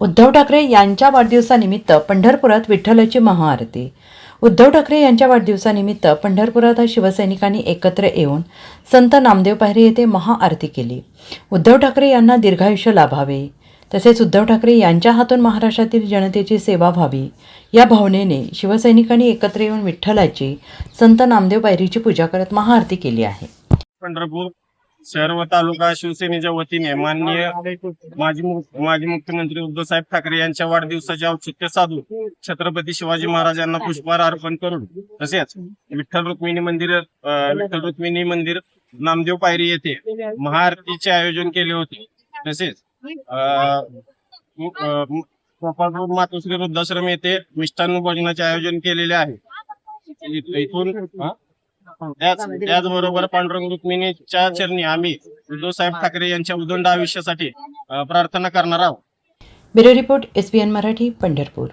उद्धव ठाकरे यांच्या वाढदिवसानिमित्त पंढरपुरात विठ्ठलाची महाआरती। उद्धव ठाकरे यांच्या वाढदिवसानिमित्त पंढरपुरात शिवसैनिकांनी एकत्र येऊन संत नामदेव पायरी येथे महाआरती केली। उद्धव ठाकरे यांना दीर्घायुष्य लाभावे तसेच उद्धव ठाकरे यांच्या हातून महाराष्ट्रातील जनतेची सेवा व्हावी या भावनेने शिवसैनिकांनी एकत्र येऊन विठ्ठलाची संत नामदेव पायरीची पूजा करत महाआरती केली आहे। पंढरपूर शहर व तालुका शिवसेनेच्या वतीने माननीय माजी मुख्यमंत्री उद्धव साहेब ठाकरे यांच्या वाढदिवसाचे औचित्य साधून छत्रपती शिवाजी महाराजांना पुष्पहार अर्पण करून तसेच विठ्ठल रुक्मिणी मंदिर नामदेव पायरी येथे महाआरतीचे आयोजन केले होते। तसेच मातोश्री वृद्धाश्रम येथे मिष्टान्न भोजनाचे आयोजन केलेले आहे। इथून त्याचबरोबर पांडुरंग रुक्मिणीच्या चरणी आम्ही उद्धव साहेब ठाकरे यांच्या उदंड आयुष्यासाठी प्रार्थना करणार आहोत। Bureau report SBN Marathi, Pandharpur.